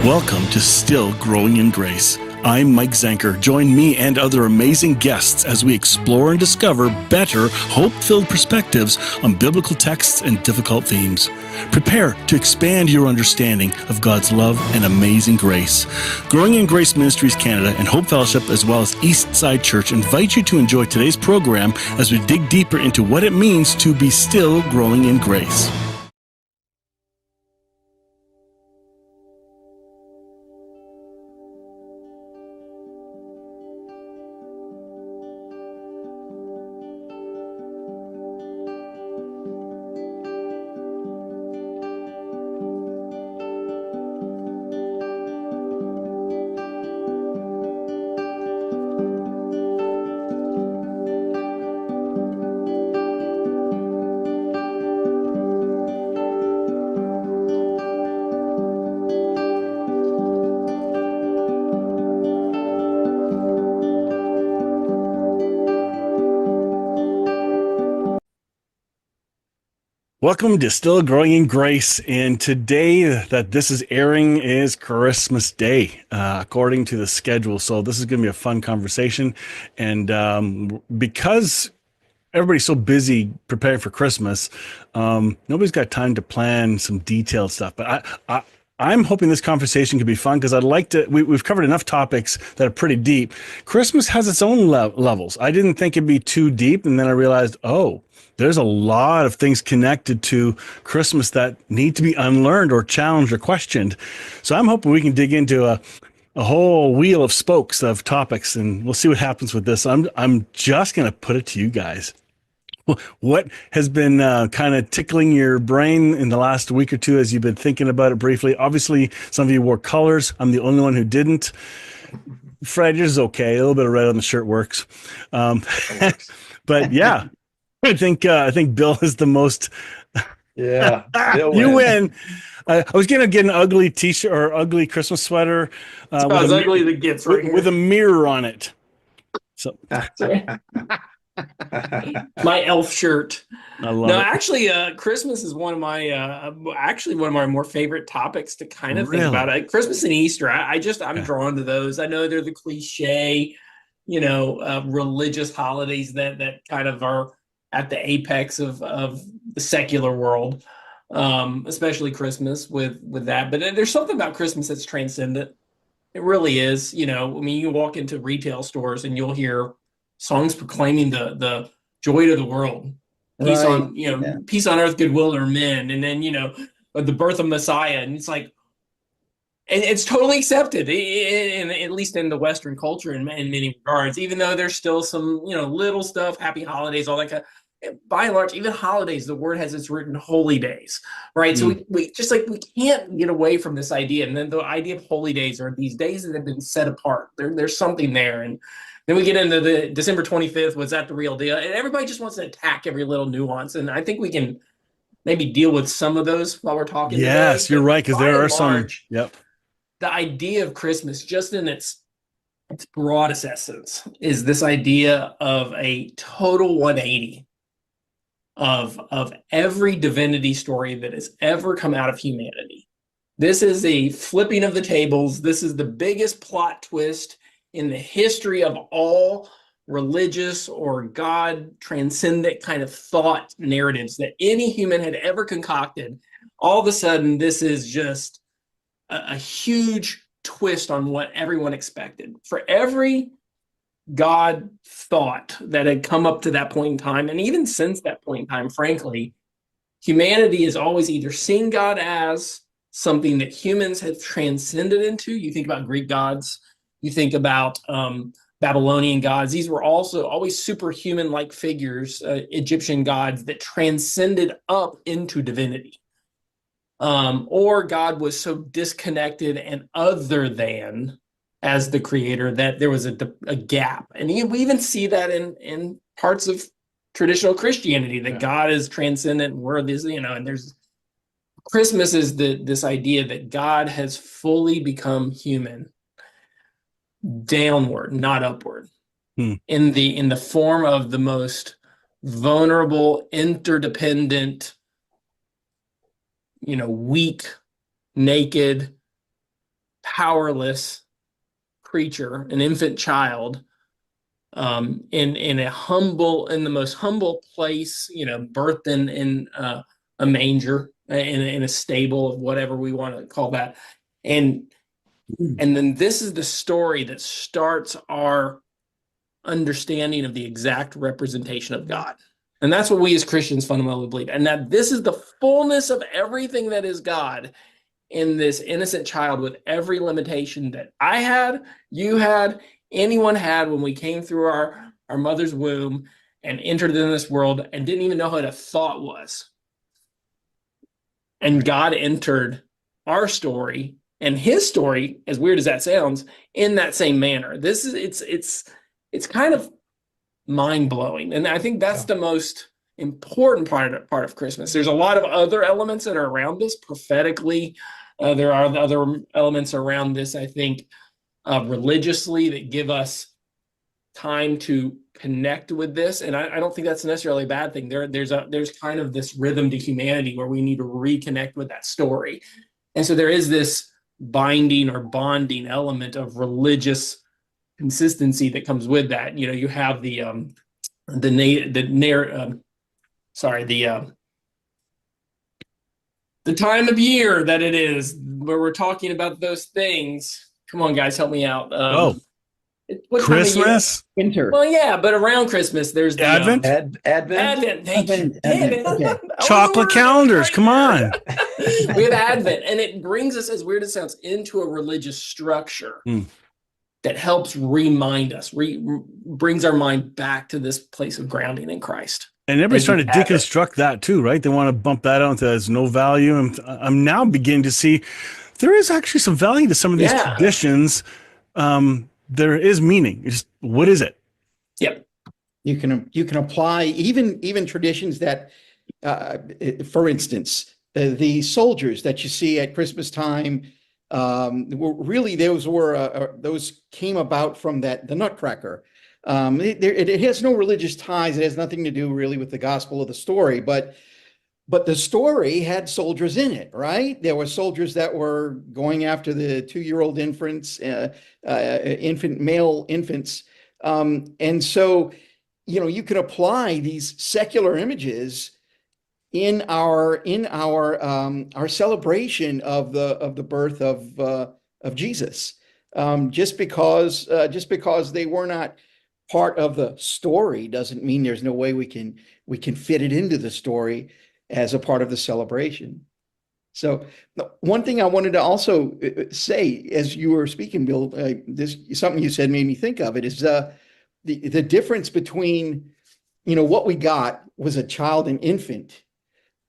Welcome to Still Growing in Grace. I'm Mike Zanker. Join me and other amazing guests as we explore and discover better, hope-filled perspectives on biblical texts and difficult themes. Prepare to expand your understanding of God's love and amazing grace. Growing in Grace Ministries Canada and Hope Fellowship, as well as Eastside Church, invite you to enjoy today's program as we dig deeper into what it means to be still growing in grace. Welcome to Still Growing in Grace, and today that this is airing is Christmas Day, according to the schedule. So this is going to be a fun conversation, and because everybody's so busy preparing for Christmas, nobody's got time to plan some detailed stuff. But I'm hoping this conversation could be fun because I'd like to. We've covered enough topics that are pretty deep. Christmas has its own levels. I didn't think it'd be too deep, and then I realized, there's a lot of things connected to Christmas that need to be unlearned or challenged or questioned. So I'm hoping we can dig into a whole wheel of spokes of topics, and we'll see what happens with this. I'm just going to put it to you guys. What has been kind of tickling your brain in the last week or two as you've been thinking about it briefly? Obviously, some of you wore colors. I'm the only one who didn't. Fred, yours is okay. A little bit of red on the shirt works. But yeah. I think Bill is the most. Yeah, you win. I was gonna get an ugly T-shirt or ugly Christmas sweater. It's about as ugly as it gets, right with a mirror on it. So my elf shirt. I love it. Actually, Christmas is one of my more favorite topics to kind of think about. Christmas and Easter. I'm drawn to those. I know they're the cliche, religious holidays that kind of are at the apex of the secular world, especially Christmas with that. But there's something about Christmas that's transcendent. It really is. You walk into retail stores and you'll hear songs proclaiming the joy to the world, peace peace on earth, goodwill to men, and then the birth of Messiah, and it's like, and it's totally accepted, at least in the Western culture in many regards, even though there's still some, little stuff, happy holidays, all that kind of, by and large, even holidays, the word has its written holy days, right? So we can't get away from this idea. And then the idea of holy days are these days that have been set apart. There's something there. And then we get into the December 25th, was that the real deal? And everybody just wants to attack every little nuance. And I think we can maybe deal with some of those while we're talking. Yes, today. You're right, because there are some. Yep. The idea of Christmas, just in its broadest essence, is this idea of a total 180 of every divinity story that has ever come out of humanity. This is a flipping of the tables. This is the biggest plot twist in the history of all religious or God transcendent kind of thought narratives that any human had ever concocted. All of a sudden, this is just a huge twist on what everyone expected. For every God thought that had come up to that point in time, and even since that point in time, frankly, humanity has always either seen God as something that humans have transcended into. You think about Greek gods, you think about Babylonian gods. These were also always superhuman-like figures, Egyptian gods that transcended up into divinity. Or God was so disconnected and other than as the creator that there was a gap. And we even see that in parts of traditional Christianity, that God is transcendent and we're this, and there's Christmas is this idea that God has fully become human, downward, not upward, in the form of the most vulnerable, interdependent, weak, naked, powerless creature, an infant child, in the most humble place, birthed in a manger, in a stable of whatever we want to call that. And then this is the story that starts our understanding of the exact representation of God. And that's what we as Christians fundamentally believe. And that this is the fullness of everything that is God in this innocent child, with every limitation that I had, you had, anyone had when we came through our mother's womb and entered in this world and didn't even know what a thought was. And God entered our story and his story, as weird as that sounds, in that same manner. It's kind of mind-blowing. And I think that's the most important part of Christmas. There's a lot of other elements that are around this prophetically. There are other elements around this, I think, religiously, that give us time to connect with this. And I don't think that's necessarily a bad thing. There's kind of this rhythm to humanity where we need to reconnect with that story. And so there is this binding or bonding element of religious consistency that comes with that. You have the time of year that it is where we're talking about those things. Come on, guys, help me out. What Christmas? Winter. Well, yeah, but around Christmas, there's the Advent? Advent. Thank you. Advent, okay. Chocolate calendars. Come on. We have Advent, and it brings us, as weird as it sounds, into a religious structure that helps remind us, brings our mind back to this place of grounding in Christ. And everybody's trying to deconstruct that too, right? They want to bump that out as no value. And I'm now beginning to see there is actually some value to some of these traditions. There is meaning. It's just, what is it? Yep. You can apply even traditions that, for instance, the soldiers that you see at Christmas time, really those came about from the Nutcracker. It has no religious ties. It has nothing to do really with the gospel of the story, but the story had soldiers in it, right? There were soldiers that were going after the 2-year-old infants, male infants. And so, you can apply these secular images in our celebration of the birth of Jesus. Just because they were not part of the story doesn't mean there's no way we can fit it into the story as a part of the celebration. So one thing I wanted to also say, as you were speaking, Bill, something you said made me think of it, is the difference between, what we got was a child, an infant,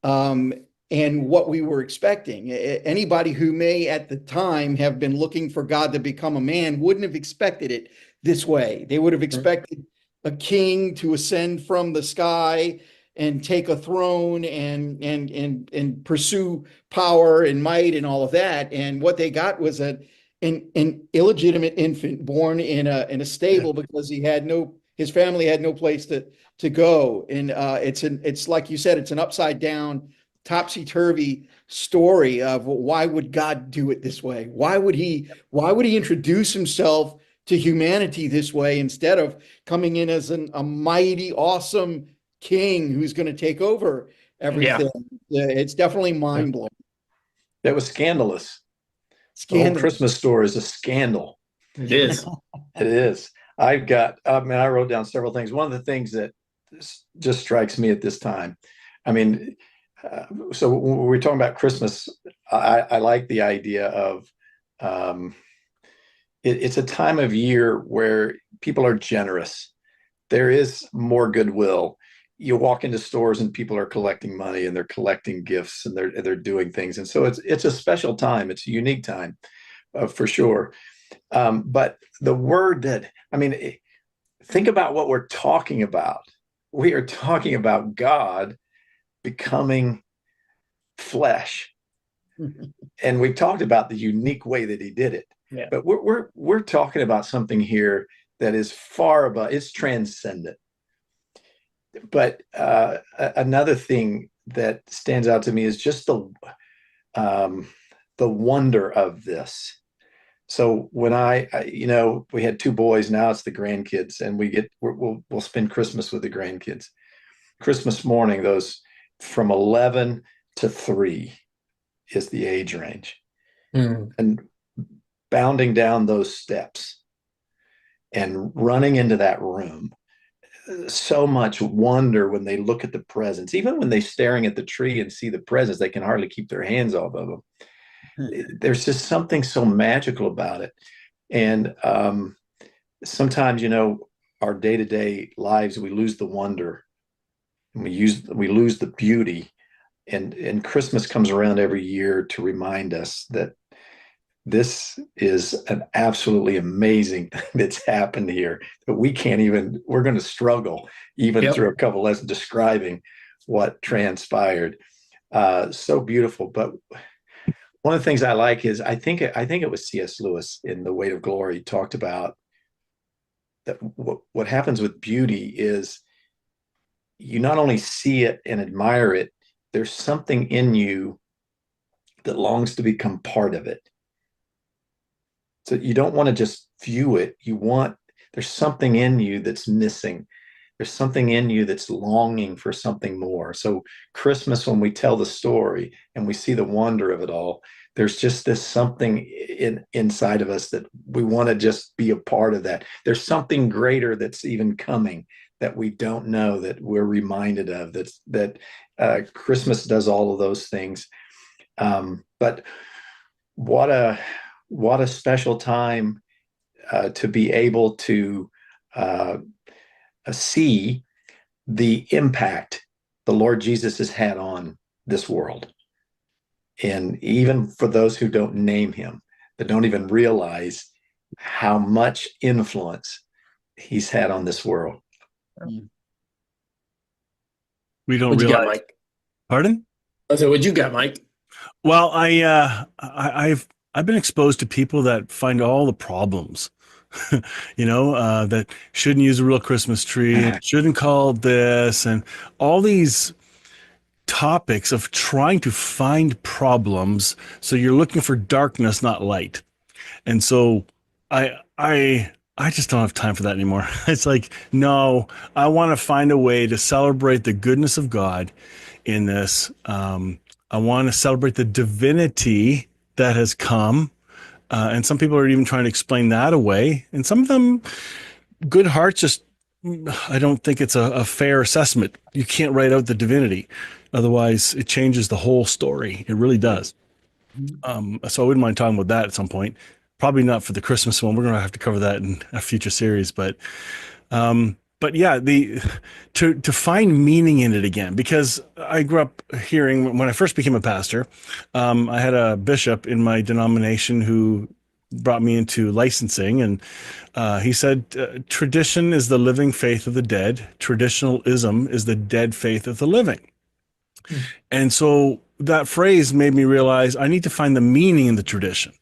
and what we were expecting. Anybody who may at the time have been looking for God to become a man wouldn't have expected it this way. They would have expected a king to ascend from the sky and take a throne and pursue power and might and all of that. And what they got was an illegitimate infant born in a stable because his family had no place to go. And it's like you said, it's an upside down, topsy-turvy story of why would God do it this way? Why would he introduce himself to humanity this way instead of coming in as a mighty, awesome king who's going to take over everything? It's definitely mind-blowing. That was scandalous. The whole Christmas story is a scandal. It is. It is. I wrote down several things. One of the things that just strikes me at this time, so when we're talking about Christmas, I like the idea of it's a time of year where people are generous. There is more goodwill. You walk into stores and people are collecting money and they're collecting gifts and they're doing things. And so it's a special time. It's a unique time, for sure. But the word think about what we're talking about. We are talking about God becoming flesh. And we talked about the unique way that he did it. Yeah. But we're talking about something here that is far above, it's transcendent. But another thing that stands out to me is just the wonder of this. So when we had two boys, now it's the grandkids, and we'll spend Christmas with the grandkids. Christmas morning, those from 11 to 3 is the age range. Mm. And bounding down those steps and running into that room, so much wonder when they look at the presents. Even when they're staring at the tree and see the presents, they can hardly keep their hands off of them. There's just something so magical about it. And sometimes, our day-to-day lives, we lose the wonder and we lose the beauty. And Christmas comes around every year to remind us that this is an absolutely amazing thing that's happened here, that we're going to struggle even Yep. through a couple lessons describing what transpired. So beautiful. But one of the things I like is I think it was C.S. Lewis in The Weight of Glory talked about that what happens with beauty is you not only see it and admire it, there's something in you that longs to become part of it. So you don't want to just view it. There's something in you that's missing. There's something in you that's longing for something more. So Christmas, when we tell the story and we see the wonder of it all, there's just this something inside of us that we want to just be a part of that. There's something greater that's even coming that we don't know, that we're reminded of. That Christmas does all of those things. But what a special time to be able to see the impact the Lord Jesus has had on this world. And even for those who don't name him, that don't even realize how much influence he's had on this world. We don't What you got, realize. Mike? Pardon? I said, what you got, Mike? Well, I've been exposed to people that find all the problems, that shouldn't use a real Christmas tree, and shouldn't call it this, and all these topics of trying to find problems. So you're looking for darkness, not light. And so I just don't have time for that anymore. It's like, no, I want to find a way to celebrate the goodness of God in this. I want to celebrate the divinity that has come. And some people are even trying to explain that away. And some of them, good hearts, just, I don't think it's a fair assessment. You can't write out the divinity. Otherwise, it changes the whole story. It really does. So I wouldn't mind talking about that at some point. Probably not for the Christmas one. We're going to have to cover that in a future series. But yeah, to find meaning in it again, because I grew up hearing when I first became a pastor, I had a bishop in my denomination who brought me into licensing, and he said, tradition is the living faith of the dead. Traditionalism is the dead faith of the living. And so that phrase made me realize I need to find the meaning in the tradition.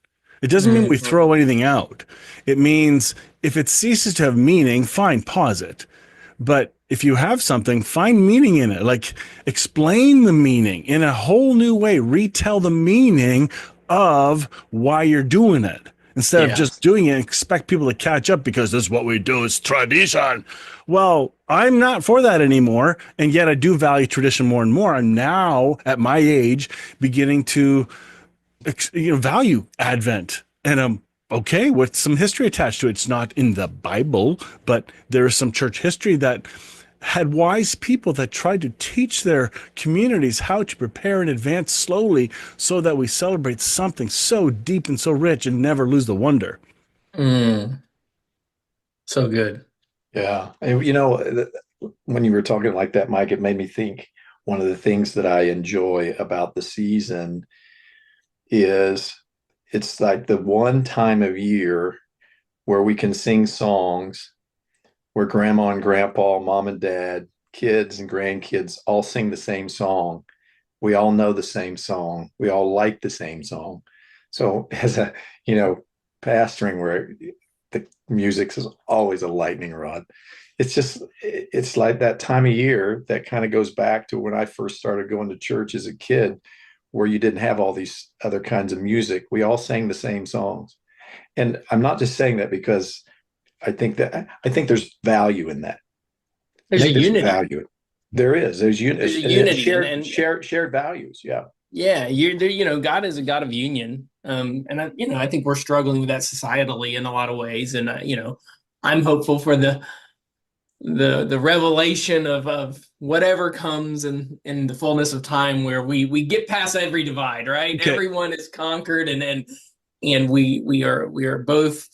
It doesn't mean we throw anything out. It means if it ceases to have meaning, fine, pause it. But if you have something, find meaning in it. Like, explain the meaning in a whole new way. Retell the meaning of why you're doing it. Instead of just doing it and expect people to catch up because this is what we do, it's tradition. Well, I'm not for that anymore. And yet I do value tradition more and more. I'm now at my age beginning to value Advent. And I'm okay with some history attached to it. It's not in the Bible, but there is some church history that had wise people that tried to teach their communities how to prepare in advance slowly so that we celebrate something so deep and so rich and never lose the wonder. So good. Yeah. And, when you were talking like that, Mike, it made me think one of the things that I enjoy about the season is it's like the one time of year where we can sing songs where grandma and grandpa, mom and dad, kids and grandkids all sing the same song. We all know the same song. We all like the same song. So as a, pastoring where the music is always a lightning rod, it's like that time of year that kind of goes back to when I first started going to church as a kid, where you didn't have all these other kinds of music. We all sang the same songs. And I'm not just saying that because I think there's value in that. There's a unity. Value. There's There's a unity and shared values. Yeah. Yeah, God is a God of union. And I think we're struggling with that societally in a lot of ways. And I'm hopeful for the revelation of whatever comes in the fullness of time, where we get past every divide, right? Okay. Everyone is conquered, and we are both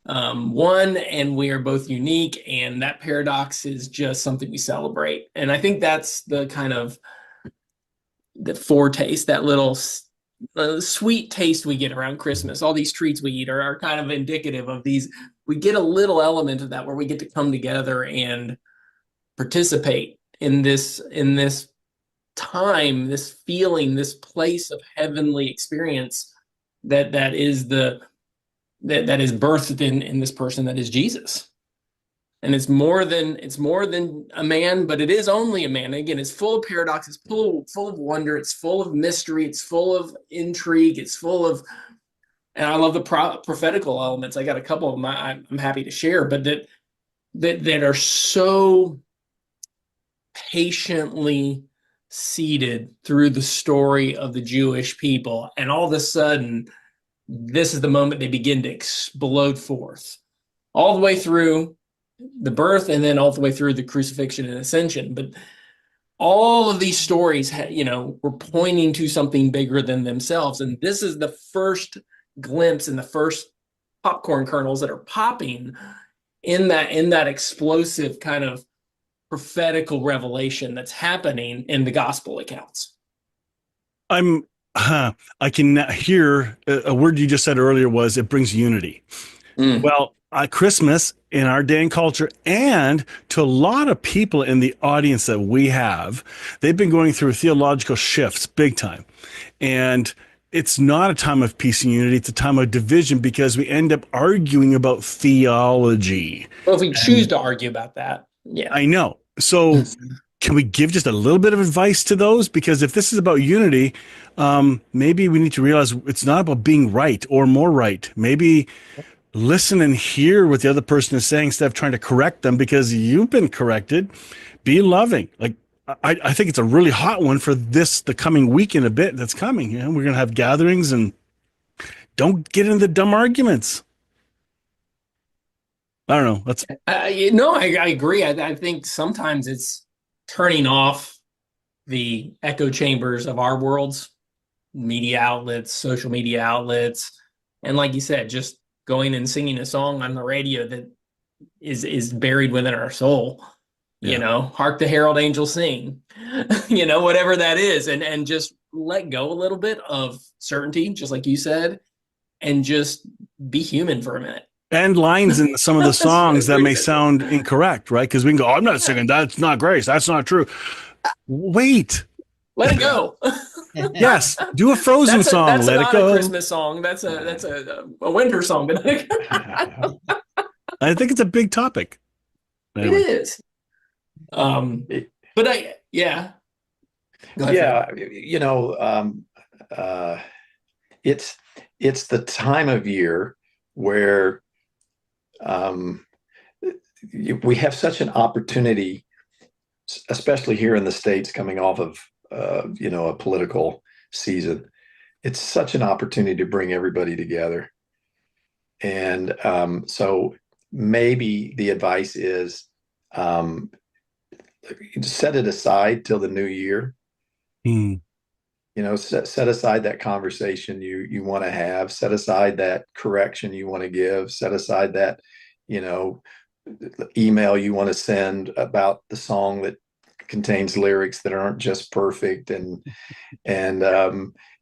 one, and we are both unique, and that paradox is just something we celebrate. And I think that's the kind of the foretaste, that little sweet taste we get around Christmas. All these treats we eat are kind of indicative of these. We get a little element of that, where we get to come together and participate in this time, this feeling, this place of heavenly experience that is birthed in this person that is Jesus. And it's more than a man, but it is only a man. Again, it's full of paradox, it's full of wonder, it's full of mystery, it's full of intrigue, it's full of, and I love the prophetical elements. I got a couple of them I'm happy to share, but that are so patiently seeded through the story of the Jewish people. And all of a sudden, this is the moment they begin to explode forth, all the way through the birth, and then all the way through the crucifixion and ascension. But all of these stories, were pointing to something bigger than themselves. And this is the first glimpse and the first popcorn kernels that are popping in that explosive kind of prophetical revelation that's happening in the gospel accounts. I can hear a word you just said earlier was it brings unity. Well, Christmas in our day and culture, and to a lot of people in the audience that we have, they've been going through theological shifts big time. And it's not a time of peace and unity. It's a time of division, because we end up arguing about theology. Well, if we choose to argue about that, yeah. I know. So can we give just a little bit of advice to those? Because if this is about unity, maybe we need to realize it's not about being right or more right. Maybe listen and hear what the other person is saying instead of trying to correct them because you've been corrected. Be loving. Like, I think it's a really hot one for the coming week in a bit that's coming. We're going to have gatherings, and don't get into dumb arguments. I don't know. That's I agree. I think sometimes it's turning off the echo chambers of our worlds, media outlets, social media outlets, and like you said, just going and singing a song on the radio that is buried within our soul. Yeah. Hark the herald angels sing, whatever that is, and just let go a little bit of certainty, just like you said, and just be human for a minute. And lines in some of the songs that may sound incorrect, right? Because we can go, I'm not singing, that's not grace, that's not true. Wait. Let it go. Yes, do a Frozen song. That's Let not it go. a Christmas song. That's a winter song. But I think it's a big topic. Anyway. It is. But yeah. It's the time of year where we have such an opportunity, especially here in the States, coming off of a political season. It's such an opportunity to bring everybody together. And so maybe the advice is set it aside till the new year. Set aside that conversation you want to have, set aside that correction you want to give, set aside that email you want to send about the song that contains lyrics that aren't just perfect, and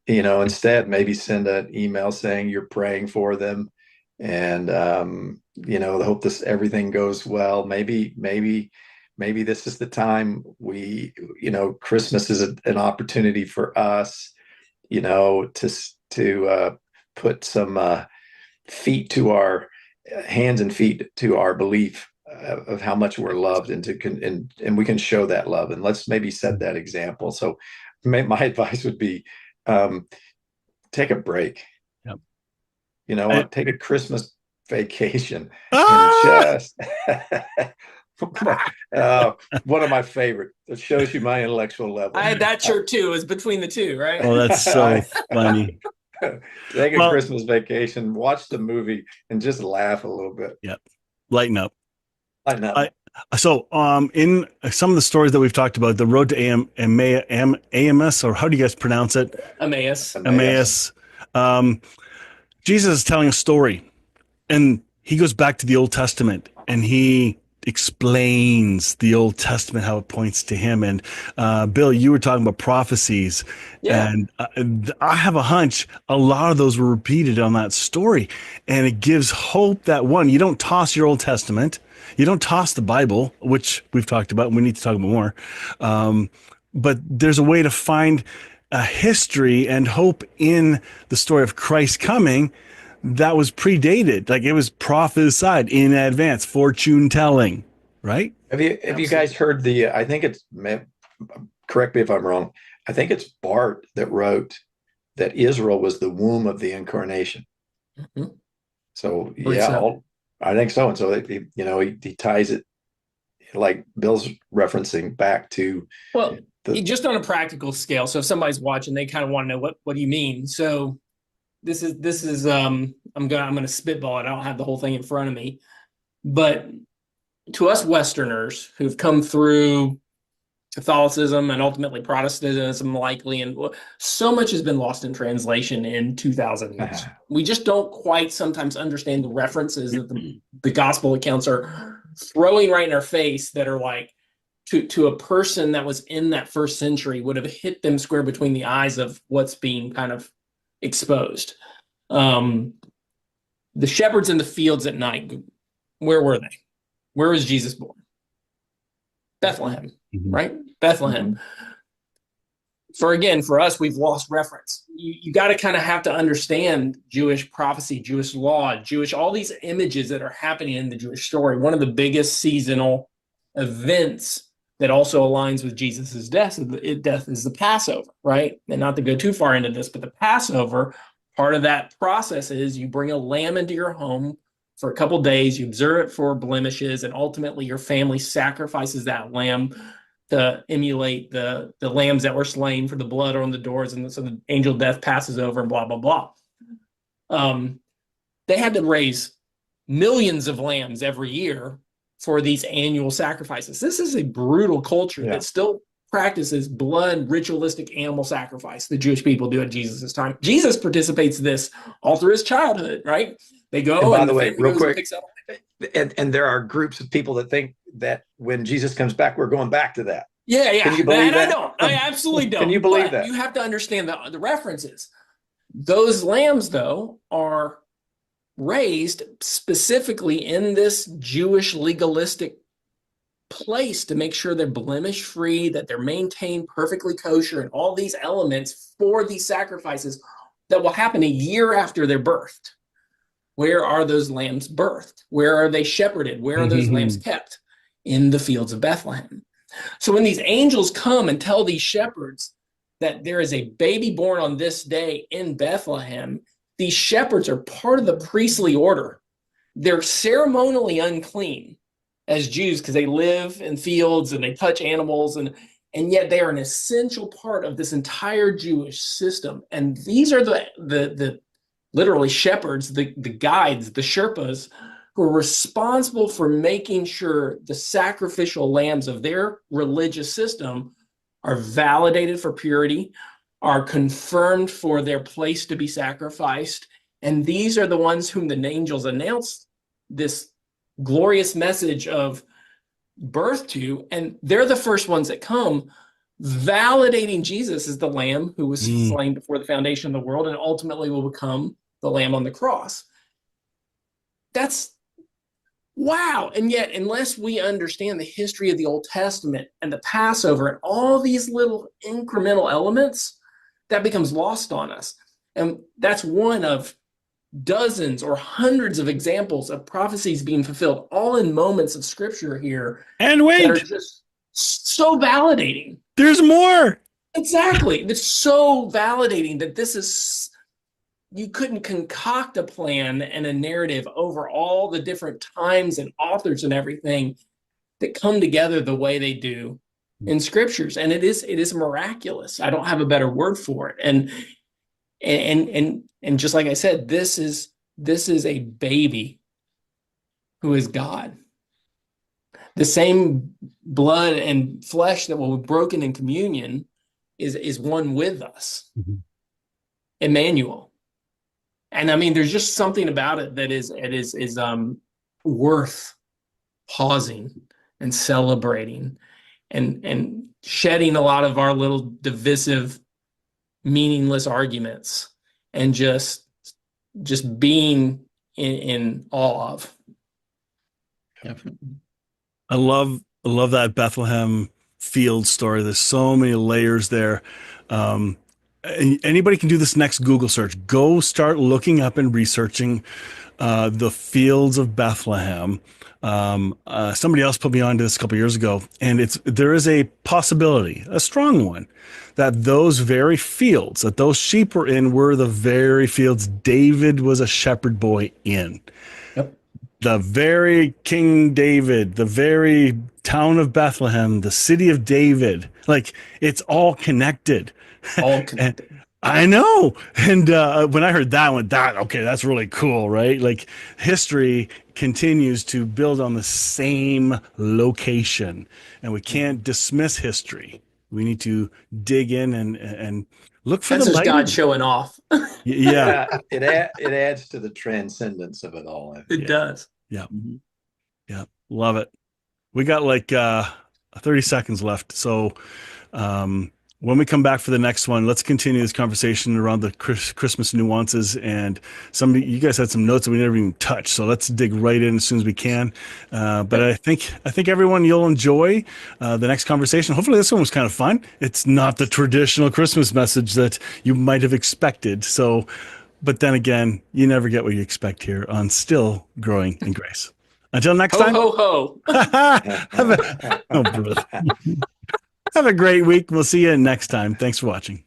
instead maybe send an email saying you're praying for them, and hope everything goes well. Maybe this is the time Christmas is an opportunity for us, to put some feet to our hands and feet to our belief of how much we're loved, and we can show that love, and let's maybe set that example. So my advice would be, take a break. Yep. You know what? Take a Christmas vacation and Ah! just one of my favorite. It shows you my intellectual level. I had that shirt too. It was between the two, right? Oh, that's so funny. Take a Well, Christmas vacation, watch the movie, and just laugh a little bit. yeah, lighten up. Lighten up. In some of the stories that we've talked about, the road to Amos, or how do you guys pronounce it? Emmaus. Emmaus. Um, Jesus is telling a story, and he goes back to the Old Testament, and he explains the Old Testament, how it points to him. And Bill, you were talking about prophecies, Yeah. and I have a hunch a lot of those were repeated on that story, and it gives hope that one, you don't toss your Old Testament, you don't toss the Bible, which we've talked about, and we need to talk about more. But there's a way to find a history and hope in the story of Christ coming that was predated, like it was prophesied in advance, fortune telling, right? Have you guys heard the? I think it's. Correct me if I'm wrong. I think it's Bart that wrote that Israel was the womb of the Incarnation. Mhm. So Believe yeah, so. I think so. And so he ties it like Bill's referencing back to Well, the. just on a practical scale. So if somebody's watching, they kind of want to know what do you mean? So this is I'm gonna spitball it. I don't have the whole thing in front of me, but to us Westerners who've come through Catholicism and ultimately Protestantism, likely, and so much has been lost in translation in 2000s. We just don't quite sometimes understand the references that the gospel accounts are throwing right in our face that are like to a person that was in that first century would have hit them square between the eyes of what's being kind of exposed. The shepherds in the fields at night, where were they? Where was Jesus born? Bethlehem, right? Bethlehem. For us, we've lost reference. You got to kind of have to understand Jewish prophecy, Jewish law, all these images that are happening in the Jewish story. One of the biggest seasonal events that also aligns with Jesus's death is the Passover, right? And not to go too far into this, but the Passover, part of that process is you bring a lamb into your home for a couple days, you observe it for blemishes, and ultimately your family sacrifices that lamb to emulate the lambs that were slain for the blood on the doors, and so the angel of death passes over and blah, blah, blah. They had to raise millions of lambs every year for these annual sacrifices. This is a brutal culture that still practices blood ritualistic animal sacrifice. The Jewish people do at Jesus' time. Jesus participates in this all through his childhood, right? They go, and by and the way, real quick, picks up. and there are groups of people that think that when Jesus comes back, we're going back to that. Yeah, yeah. Can you believe that? I absolutely don't. Can you believe that? You have to understand the references. Those lambs, though, are raised specifically in this Jewish legalistic place to make sure they're blemish free, that they're maintained perfectly kosher, and all these elements for these sacrifices that will happen a year after they're birthed. Where are those lambs birthed? Where are they shepherded? Where are those lambs kept? In the fields of Bethlehem. So when these angels come and tell these shepherds that there is a baby born on this day in Bethlehem, these shepherds are part of the priestly order. They're ceremonially unclean as Jews because they live in fields and they touch animals, and yet they are an essential part of this entire Jewish system. And these are the literally shepherds, the guides, the Sherpas, who are responsible for making sure the sacrificial lambs of their religious system are validated for purity, are confirmed for their place to be sacrificed. And these are the ones whom the angels announced this glorious message of birth to. And they're the first ones that come, validating Jesus as the lamb who was slain before the foundation of the world and ultimately will become the lamb on the cross. That's wow. And yet, unless we understand the history of the Old Testament and the Passover and all these little incremental elements, that becomes lost on us. And that's one of dozens or hundreds of examples of prophecies being fulfilled, all in moments of scripture here. And that are wait, just so validating. there's more. Exactly. It's so validating that this is you couldn't concoct a plan and a narrative over all the different times and authors and everything that come together the way they do in scriptures. And it is miraculous. I don't have a better word for it. And just like I said, this is a baby who is God. The same blood and flesh that will be broken in communion is one with us. Mm-hmm. Emmanuel. And I mean, there's just something about it that is worth pausing and celebrating and shedding a lot of our little divisive, meaningless arguments and just being in awe of. Definitely. I love that Bethlehem field story. There's so many layers there. And anybody can do this next Google search. Go start looking up and researching the fields of Bethlehem. Somebody else put me onto this a couple years ago, and there is a possibility, a strong one, that those very fields that those sheep were in were the very fields David was a shepherd boy in. Yep. The very King David, the very town of Bethlehem, the city of David, like it's all connected. All connected. I know. And when I heard that, I went, okay, that's really cool, right? Like history continues to build on the same location, and we can't dismiss history. We need to dig in and look for That's the just light. God showing off. Yeah. It adds to the transcendence of it all. I think. It does. Yeah. Yeah. Love it. We got like 30 seconds left. So when we come back for the next one, let's continue this conversation around the Christmas nuances. And you guys had some notes that we never even touched. So let's dig right in as soon as we can. But I think everyone, you'll enjoy the next conversation. Hopefully this one was kind of fun. It's not the traditional Christmas message that you might have expected. So, but then again, you never get what you expect here on Still Growing in Grace. Until next time. Ho, ho, ho. Have a great week. We'll see you next time. Thanks for watching.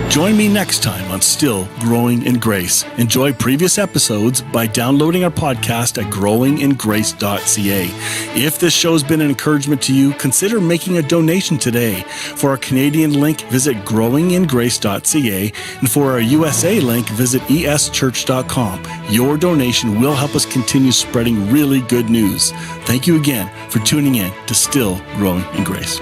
Join me next time on Still Growing in Grace. Enjoy previous episodes by downloading our podcast at growingingrace.ca. If this show's been an encouragement to you, consider making a donation today. For our Canadian link, visit growingingrace.ca, and for our USA link, visit eschurch.com. Your donation will help us continue spreading really good news. Thank you again for tuning in to Still Growing in Grace.